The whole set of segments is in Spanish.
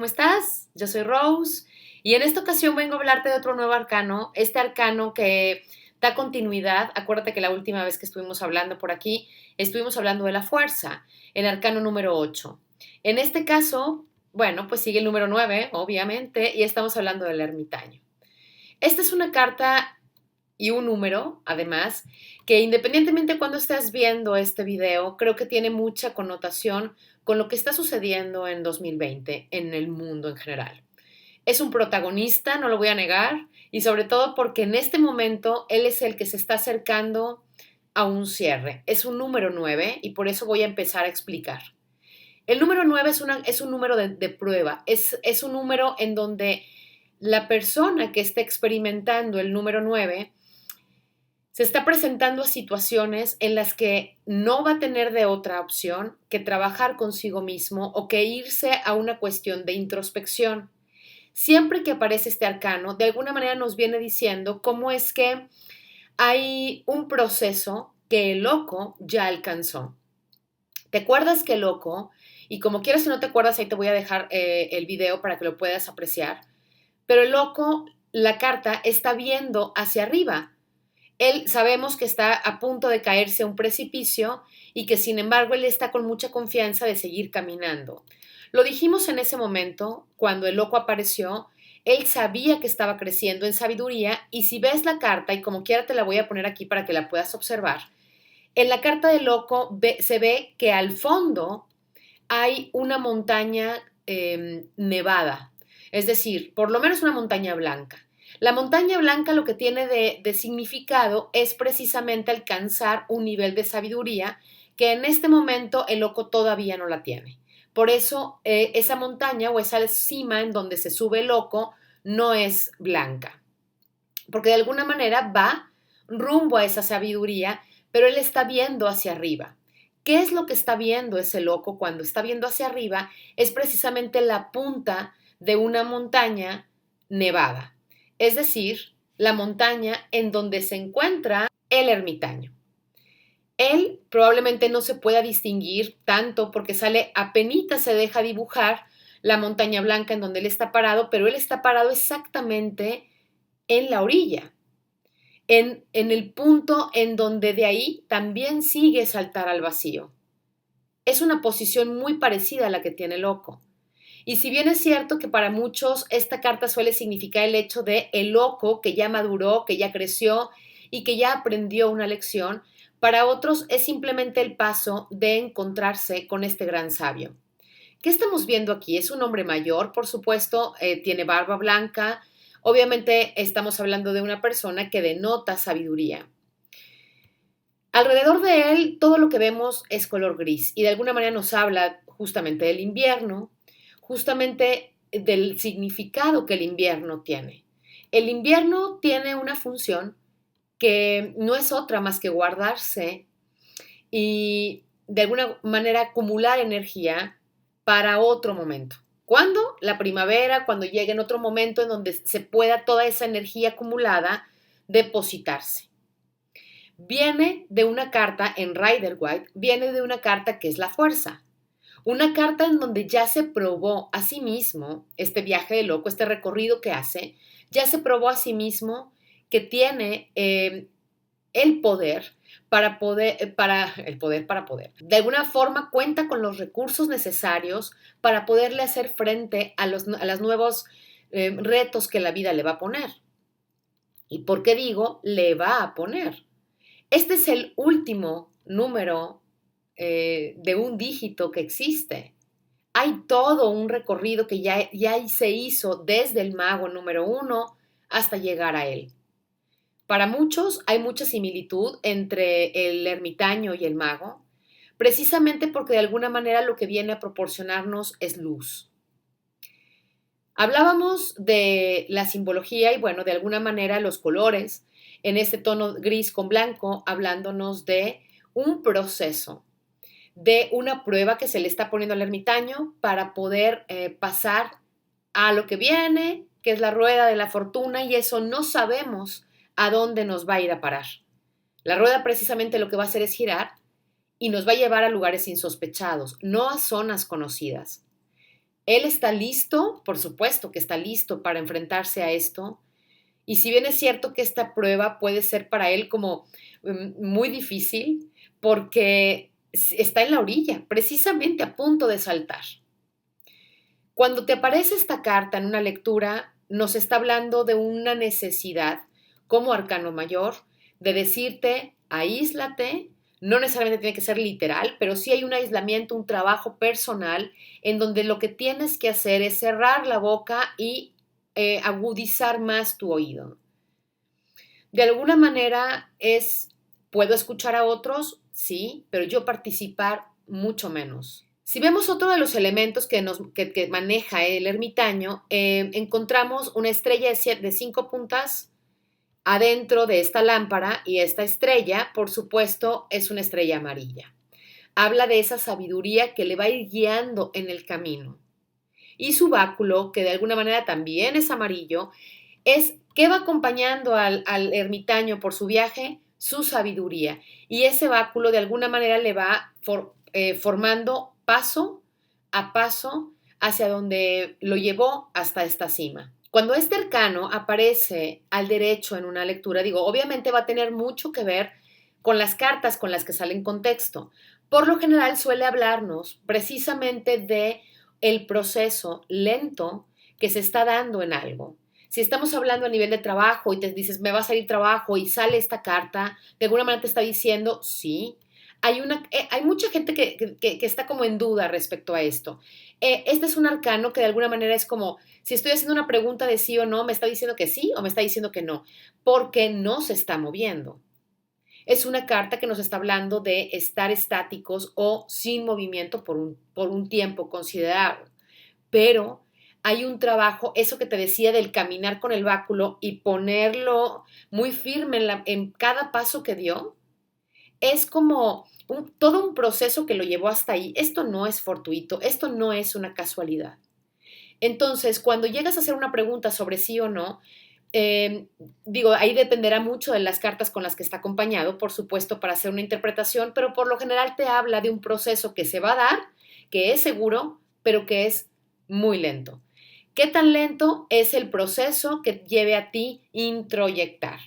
estás? Yo soy Rose y en esta ocasión vengo a hablarte de otro nuevo arcano, este arcano que da continuidad. Acuérdate que la última vez que estuvimos hablando por aquí, estuvimos hablando de la fuerza, el arcano número 8. En este caso, bueno, pues sigue el número 9, obviamente, y estamos hablando del ermitaño. Esta es una carta y un número, además, que independientemente cuando estés viendo este video, creo que tiene mucha connotación con lo que está sucediendo en 2020 en el mundo en general. Es un protagonista, no lo voy a negar, y sobre todo porque en este momento él es el que se está acercando a un cierre. Es un número 9 y por eso voy a empezar a explicar. El número 9 es un número de prueba, es un número en donde la persona que está experimentando el número 9 se está presentando a situaciones en las que no va a tener de otra opción que trabajar consigo mismo o que irse a una cuestión de introspección. Siempre que aparece este arcano, de alguna manera nos viene diciendo cómo es que hay un proceso que el loco ya alcanzó. ¿Te acuerdas que el loco, y como quieras si no te acuerdas, ahí te voy a dejar el video para que lo puedas apreciar, pero el loco, la carta está viendo hacia arriba. Él sabemos que está a punto de caerse a un precipicio y que sin embargo él está con mucha confianza de seguir caminando. Lo dijimos en ese momento, cuando el loco apareció, él sabía que estaba creciendo en sabiduría y si ves la carta, y como quiera te la voy a poner aquí para que la puedas observar, en la carta del loco se ve que al fondo hay una montaña nevada, es decir, por lo menos una montaña blanca. La montaña blanca lo que tiene de significado es precisamente alcanzar un nivel de sabiduría que en este momento el loco todavía no la tiene. Por eso esa montaña o esa cima en donde se sube el loco no es blanca, porque de alguna manera va rumbo a esa sabiduría, pero él está viendo hacia arriba. ¿Qué es lo que está viendo ese loco cuando está viendo hacia arriba? Es precisamente la punta de una montaña nevada, es decir, la montaña en donde se encuentra el ermitaño. Él probablemente no se pueda distinguir tanto porque sale apenitas se deja dibujar la montaña blanca en donde él está parado, pero él está parado exactamente en la orilla, en el punto en donde de ahí también sigue saltar al vacío. Es una posición muy parecida a la que tiene el loco. Y si bien es cierto que para muchos esta carta suele significar el hecho de el loco que ya maduró, que ya creció y que ya aprendió una lección, para otros es simplemente el paso de encontrarse con este gran sabio. ¿Qué estamos viendo aquí? Es un hombre mayor, por supuesto, tiene barba blanca. Obviamente estamos hablando de una persona que denota sabiduría. Alrededor de él todo lo que vemos es color gris y de alguna manera nos habla justamente del invierno, justamente del significado que el invierno tiene. El invierno tiene una función que no es otra más que guardarse y de alguna manera acumular energía para otro momento. ¿Cuándo? La primavera, cuando llegue en otro momento en donde se pueda toda esa energía acumulada depositarse. Viene de una carta en Rider-Waite, viene de una carta que es la fuerza. Una carta en donde ya se probó a sí mismo este viaje de loco, este recorrido que hace, ya se probó a sí mismo que tiene el poder para poder. De alguna forma cuenta con los recursos necesarios para poderle hacer frente a los nuevos retos que la vida le va a poner. ¿Y por qué digo le va a poner? Este es el último número de un dígito que existe. Hay todo un recorrido que ya se hizo desde el mago número 1 hasta llegar a él. Para muchos hay mucha similitud entre el ermitaño y el mago, precisamente porque de alguna manera lo que viene a proporcionarnos es luz. Hablábamos de la simbología y bueno, de alguna manera los colores en este tono gris con blanco, hablándonos de un proceso, de una prueba que se le está poniendo al ermitaño para poder pasar a lo que viene, que es la rueda de la fortuna, y eso no sabemos a dónde nos va a ir a parar. La rueda precisamente lo que va a hacer es girar y nos va a llevar a lugares insospechados, no a zonas conocidas. Él está listo, por supuesto que está listo para enfrentarse a esto. Y si bien es cierto que esta prueba puede ser para él como muy difícil, porque está en la orilla, precisamente a punto de saltar. Cuando te aparece esta carta en una lectura, nos está hablando de una necesidad como arcano mayor de decirte, aíslate, no necesariamente tiene que ser literal, pero sí hay un aislamiento, un trabajo personal en donde lo que tienes que hacer es cerrar la boca y agudizar más tu oído. De alguna manera puedo escuchar a otros, sí, pero yo participar mucho menos. Si vemos otro de los elementos que maneja el ermitaño, encontramos una estrella de 5 puntas adentro de esta lámpara y esta estrella, por supuesto, es una estrella amarilla. Habla de esa sabiduría que le va a ir guiando en el camino. Y su báculo, que de alguna manera también es amarillo, es ¿qué va acompañando al ermitaño por su viaje? Su sabiduría. Y ese báculo de alguna manera le va formando paso a paso hacia donde lo llevó hasta esta cima. Cuando este arcano aparece al derecho en una lectura, digo, obviamente va a tener mucho que ver con las cartas con las que sale en contexto. Por lo general suele hablarnos precisamente de el proceso lento que se está dando en algo. Si estamos hablando a nivel de trabajo y te dices, me va a salir trabajo y sale esta carta, de alguna manera te está diciendo, sí. Hay mucha gente que está como en duda respecto a esto. Este es un arcano que de alguna manera es como, si estoy haciendo una pregunta de sí o no, me está diciendo que sí o me está diciendo que no, porque no se está moviendo. Es una carta que nos está hablando de estar estáticos o sin movimiento por un tiempo considerable. Pero hay un trabajo, eso que te decía del caminar con el báculo y ponerlo muy firme en cada paso que dio, es como todo un proceso que lo llevó hasta ahí. Esto no es fortuito, esto no es una casualidad. Entonces, cuando llegas a hacer una pregunta sobre sí o no, digo, ahí dependerá mucho de las cartas con las que está acompañado, por supuesto, para hacer una interpretación, pero por lo general te habla de un proceso que se va a dar, que es seguro, pero que es muy lento. ¿Qué tan lento es el proceso que lleve a ti introyectar?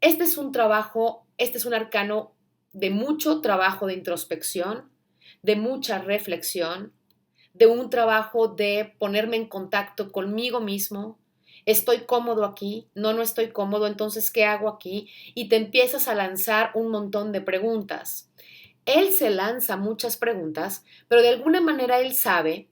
Este es un trabajo, este es un arcano de mucho trabajo de introspección, de mucha reflexión, de un trabajo de ponerme en contacto conmigo mismo. Estoy cómodo aquí, no estoy cómodo, entonces, ¿qué hago aquí? Y te empiezas a lanzar un montón de preguntas. Él se lanza muchas preguntas, pero de alguna manera él sabe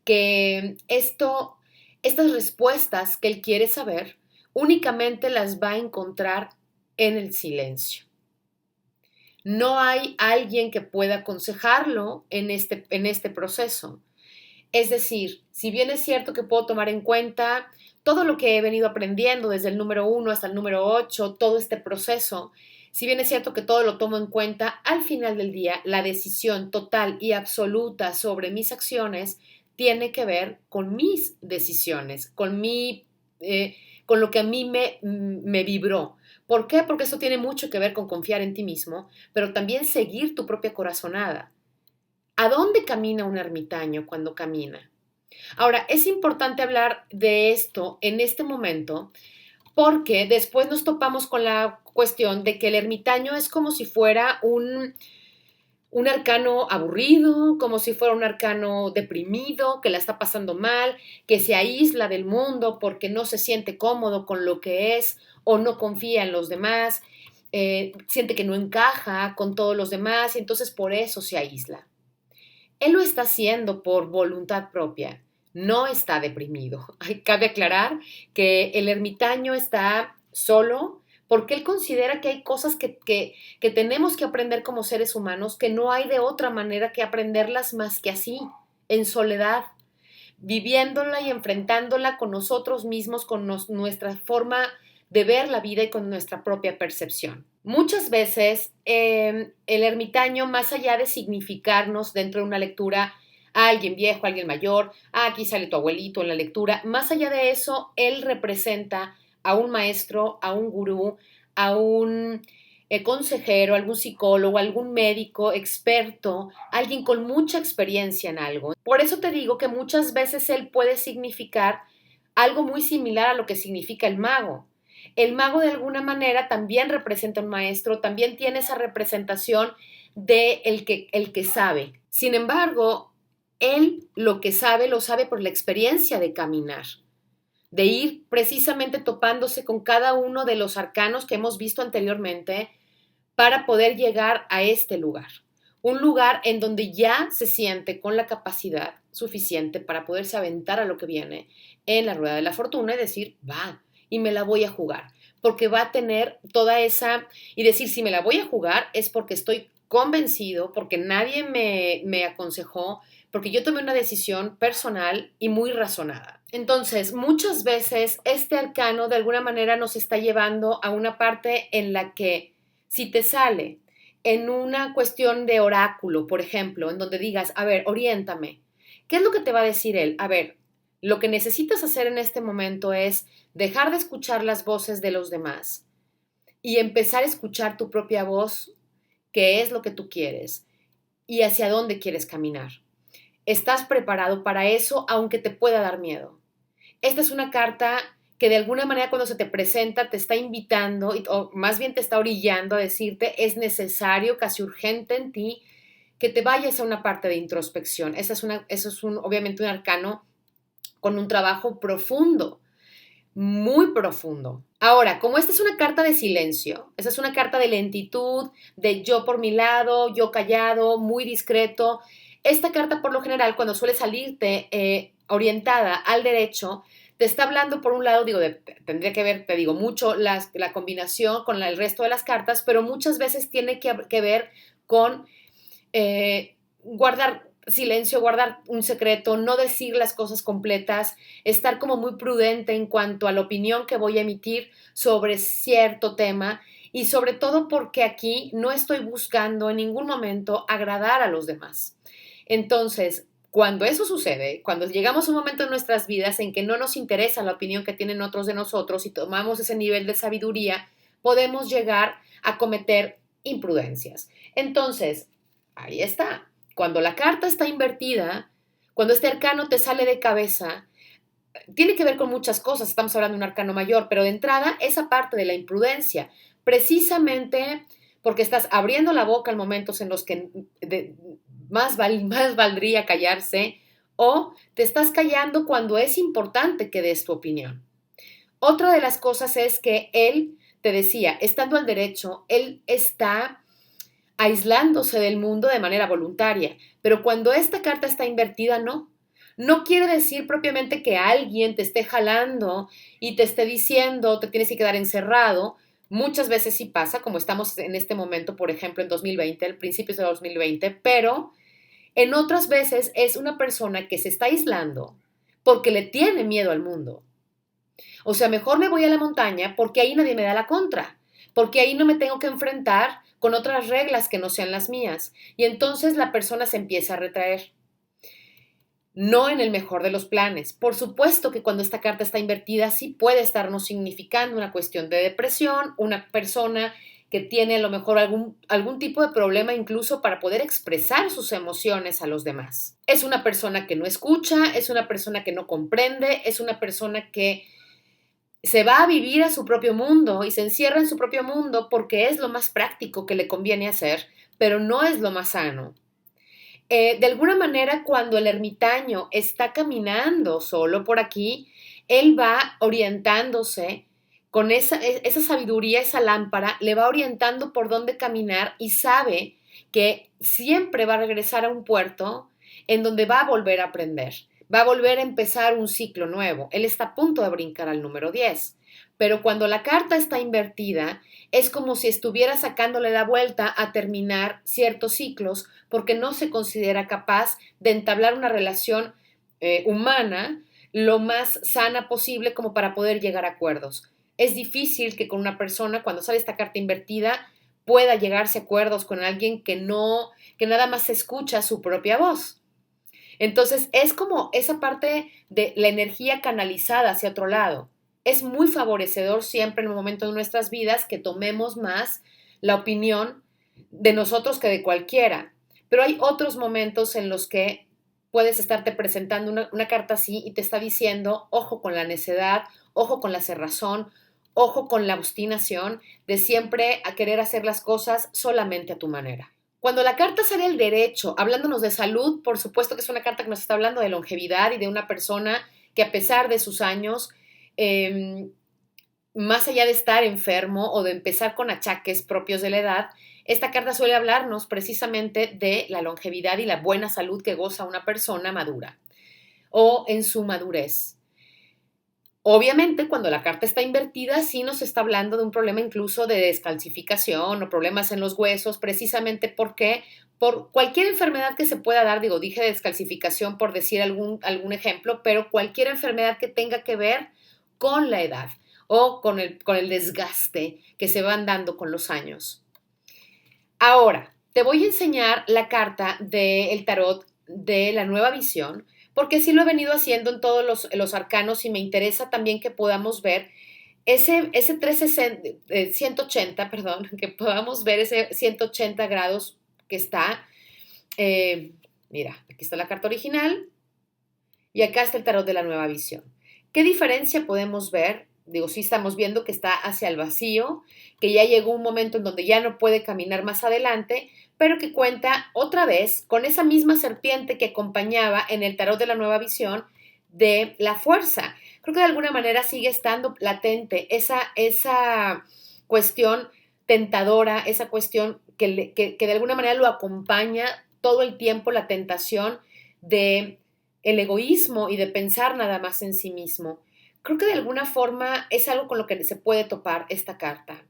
que estas respuestas que él quiere saber, únicamente las va a encontrar en el silencio. No hay alguien que pueda aconsejarlo en este proceso. Es decir, si bien es cierto que puedo tomar en cuenta todo lo que he venido aprendiendo desde el número 1 hasta el número 8, todo este proceso, si bien es cierto que todo lo tomo en cuenta, al final del día la decisión total y absoluta sobre mis acciones tiene que ver con mis decisiones, con lo que a mí me vibró. ¿Por qué? Porque eso tiene mucho que ver con confiar en ti mismo, pero también seguir tu propia corazonada. ¿A dónde camina un ermitaño cuando camina? Ahora, es importante hablar de esto en este momento porque después nos topamos con la cuestión de que el ermitaño es como si fuera un arcano aburrido, como si fuera un arcano deprimido, que la está pasando mal, que se aísla del mundo porque no se siente cómodo con lo que es o no confía en los demás, siente que no encaja con todos los demás y entonces por eso se aísla. Él lo está haciendo por voluntad propia, no está deprimido. Cabe aclarar que el ermitaño está solo porque él considera que hay cosas que tenemos que aprender como seres humanos, que no hay de otra manera que aprenderlas más que así, en soledad, viviéndola y enfrentándola con nosotros mismos, con nuestra forma de ver la vida y con nuestra propia percepción. Muchas veces el ermitaño, más allá de significarnos dentro de una lectura a alguien viejo, a alguien mayor, aquí sale tu abuelito en la lectura, más allá de eso, él representa a un maestro, a un gurú, a un consejero, algún psicólogo, algún médico experto, alguien con mucha experiencia en algo. Por eso te digo que muchas veces él puede significar algo muy similar a lo que significa el mago. El mago de alguna manera también representa un maestro, también tiene esa representación de el que sabe. Sin embargo, él lo que sabe lo sabe por la experiencia de caminar, de ir precisamente topándose con cada uno de los arcanos que hemos visto anteriormente para poder llegar a este lugar. Un lugar en donde ya se siente con la capacidad suficiente para poderse aventar a lo que viene en la rueda de la fortuna y decir, va, y me la voy a jugar, porque va a tener toda esa, y decir, si me la voy a jugar es porque estoy convencido, porque nadie me aconsejó, porque yo tomé una decisión personal y muy razonada. Entonces, muchas veces este arcano de alguna manera nos está llevando a una parte en la que si te sale en una cuestión de oráculo, por ejemplo, en donde digas, a ver, oriéntame, ¿qué es lo que te va a decir él? A ver, lo que necesitas hacer en este momento es dejar de escuchar las voces de los demás y empezar a escuchar tu propia voz, qué es lo que tú quieres y hacia dónde quieres caminar. ¿Estás preparado para eso, aunque te pueda dar miedo? Esta es una carta que de alguna manera cuando se te presenta te está invitando, o más bien te está orillando a decirte, es necesario, casi urgente en ti, que te vayas a una parte de introspección. Eso es obviamente un arcano con un trabajo profundo, muy profundo. Ahora, como esta es una carta de silencio, esta es una carta de lentitud, de yo por mi lado, yo callado, muy discreto, esta carta por lo general cuando suele salirte orientada al derecho, te está hablando por un lado, digo, tendría que ver, te digo, mucho la combinación con el resto de las cartas, pero muchas veces tiene que ver con guardar silencio, guardar un secreto, no decir las cosas completas, estar como muy prudente en cuanto a la opinión que voy a emitir sobre cierto tema y sobre todo porque aquí no estoy buscando en ningún momento agradar a los demás. Entonces, cuando eso sucede, cuando llegamos a un momento en nuestras vidas en que no nos interesa la opinión que tienen otros de nosotros y tomamos ese nivel de sabiduría, podemos llegar a cometer imprudencias. Entonces, ahí está. Cuando la carta está invertida, cuando este arcano te sale de cabeza, tiene que ver con muchas cosas, estamos hablando de un arcano mayor, pero de entrada esa parte de la imprudencia, precisamente porque estás abriendo la boca en momentos en los que más valdría callarse o te estás callando cuando es importante que des tu opinión. Otra de las cosas es que él, te decía, estando al derecho, él está aislándose del mundo de manera voluntaria, pero cuando esta carta está invertida, no. No quiere decir propiamente que alguien te esté jalando y te esté diciendo te tienes que quedar encerrado. Muchas veces sí pasa, como estamos en este momento, por ejemplo, en 2020, el principio de 2020, pero en otras veces es una persona que se está aislando porque le tiene miedo al mundo. O sea, mejor me voy a la montaña porque ahí nadie me da la contra, porque ahí no me tengo que enfrentar con otras reglas que no sean las mías. Y entonces la persona se empieza a retraer. No en el mejor de los planes. Por supuesto que cuando esta carta está invertida sí puede estarnos significando una cuestión de depresión, una persona que tiene a lo mejor algún tipo de problema incluso para poder expresar sus emociones a los demás. Es una persona que no escucha, es una persona que no comprende, es una persona que se va a vivir a su propio mundo y se encierra en su propio mundo porque es lo más práctico que le conviene hacer, pero no es lo más sano. De alguna manera, cuando el ermitaño está caminando solo por aquí, él va orientándose con esa sabiduría, esa lámpara, le va orientando por dónde caminar y sabe que siempre va a regresar a un puerto en donde va a volver a aprender, va a volver a empezar un ciclo nuevo. Él está a punto de brincar al número 10, pero cuando la carta está invertida, es como si estuviera sacándole la vuelta a terminar ciertos ciclos porque no se considera capaz de entablar una relación humana lo más sana posible como para poder llegar a acuerdos. Es difícil que con una persona, cuando sale esta carta invertida, pueda llegarse a acuerdos con alguien que nada más escucha su propia voz. Entonces, es como esa parte de la energía canalizada hacia otro lado. Es muy favorecedor siempre en el momento de nuestras vidas que tomemos más la opinión de nosotros que de cualquiera. Pero hay otros momentos en los que puedes estarte presentando una carta así y te está diciendo, ojo con la necedad, ojo con la cerrazón, ojo con la obstinación de siempre a querer hacer las cosas solamente a tu manera. Cuando la carta sale al derecho, hablándonos de salud, por supuesto que es una carta que nos está hablando de longevidad y de una persona que a pesar de sus años, más allá de estar enfermo o de empezar con achaques propios de la edad, esta carta suele hablarnos precisamente de la longevidad y la buena salud que goza una persona madura o en su madurez. Obviamente, cuando la carta está invertida, sí nos está hablando de un problema incluso de descalcificación o problemas en los huesos, precisamente porque por cualquier enfermedad que se pueda dar, dije descalcificación por decir algún ejemplo, pero cualquier enfermedad que tenga que ver con la edad o con el desgaste que se van dando con los años. Ahora, te voy a enseñar la carta del tarot de la nueva visión, porque sí lo he venido haciendo en todos los arcanos y me interesa también que podamos ver ese 180, perdón, que podamos ver ese 180 grados que está. Mira, aquí está la carta original y acá está el tarot de la nueva visión. ¿Qué diferencia podemos ver? Sí estamos viendo que está hacia el vacío, que ya llegó un momento en donde ya no puede caminar más adelante, pero que cuenta otra vez con esa misma serpiente que acompañaba en el tarot de la nueva visión de la fuerza. Creo que de alguna manera sigue estando latente esa cuestión tentadora, esa cuestión que de alguna manera lo acompaña todo el tiempo, la tentación de el egoísmo y de pensar nada más en sí mismo. Creo que de alguna forma es algo con lo que se puede topar esta carta.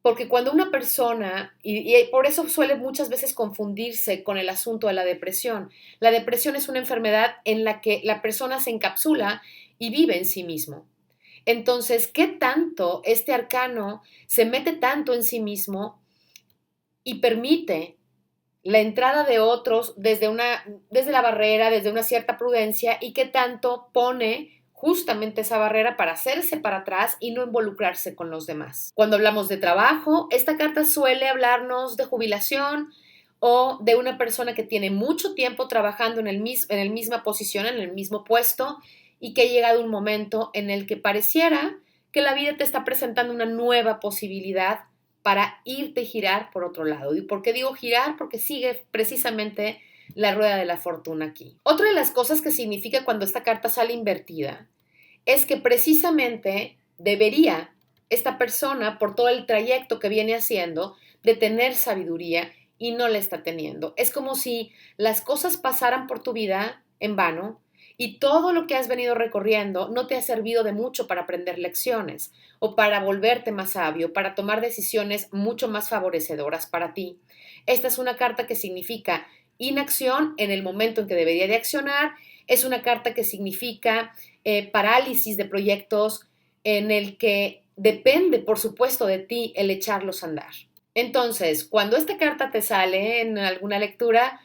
Porque cuando una persona, y por eso suele muchas veces confundirse con el asunto de la depresión es una enfermedad en la que la persona se encapsula y vive en sí mismo. Entonces, ¿qué tanto este arcano se mete tanto en sí mismo y permite la entrada de otros desde la barrera, desde una cierta prudencia y qué tanto pone justamente esa barrera para hacerse para atrás y no involucrarse con los demás? Cuando hablamos de trabajo, esta carta suele hablarnos de jubilación o de una persona que tiene mucho tiempo trabajando en el misma posición, en el mismo puesto y que ha llegado un momento en el que pareciera que la vida te está presentando una nueva posibilidad para irte a girar por otro lado. ¿Y por qué digo girar? Porque sigue precisamente la rueda de la fortuna aquí. Otra de las cosas que significa cuando esta carta sale invertida es que precisamente debería esta persona, por todo el trayecto que viene haciendo, de tener sabiduría y no la está teniendo. Es como si las cosas pasaran por tu vida en vano y todo lo que has venido recorriendo no te ha servido de mucho para aprender lecciones o para volverte más sabio, para tomar decisiones mucho más favorecedoras para ti. Esta es una carta que significa inacción en el momento en que debería de accionar, es una carta que significa parálisis de proyectos en el que depende, por supuesto, de ti el echarlos a andar. Entonces, cuando esta carta te sale en alguna lectura,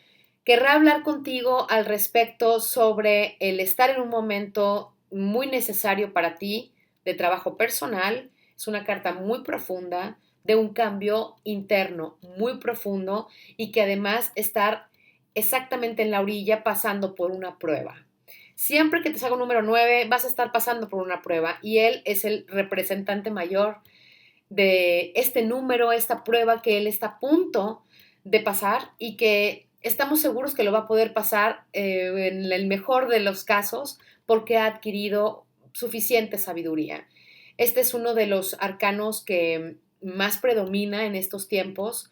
querrá hablar contigo al respecto sobre el estar en un momento muy necesario para ti de trabajo personal. Es una carta muy profunda, de un cambio interno muy profundo y que además estar exactamente en la orilla pasando por una prueba. Siempre que te salga un número 9 vas a estar pasando por una prueba y él es el representante mayor de este número, esta prueba que él está a punto de pasar y que estamos seguros que lo va a poder pasar en el mejor de los casos porque ha adquirido suficiente sabiduría. Este es uno de los arcanos que más predomina en estos tiempos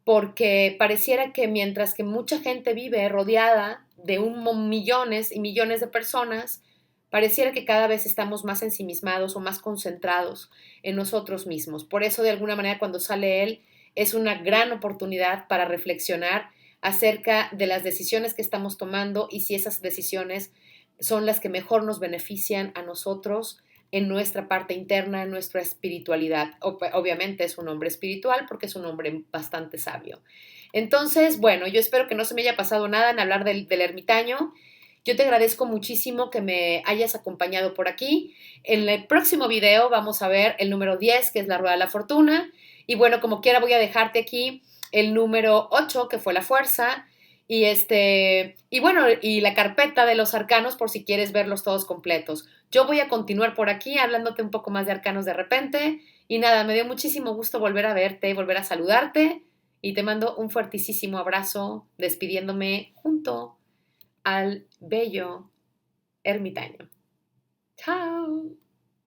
porque pareciera que mientras que mucha gente vive rodeada de millones y millones de personas, pareciera que cada vez estamos más ensimismados o más concentrados en nosotros mismos. Por eso, de alguna manera, cuando sale él, es una gran oportunidad para reflexionar acerca de las decisiones que estamos tomando y si esas decisiones son las que mejor nos benefician a nosotros en nuestra parte interna, en nuestra espiritualidad. Obviamente es un hombre espiritual porque es un hombre bastante sabio. Entonces, bueno, yo espero que no se me haya pasado nada en hablar del ermitaño. Yo te agradezco muchísimo que me hayas acompañado por aquí. En el próximo video vamos a ver el número 10, que es la rueda de la fortuna, Y bueno, como quiera voy a dejarte aquí el número 8 que fue la fuerza, y bueno, y la carpeta de los arcanos por si quieres verlos todos completos. Yo voy a continuar por aquí hablándote un poco más de arcanos de repente. Y nada, me dio muchísimo gusto volver a verte, volver a saludarte. Y te mando un fuertísimo abrazo, despidiéndome junto al bello ermitaño. Chao.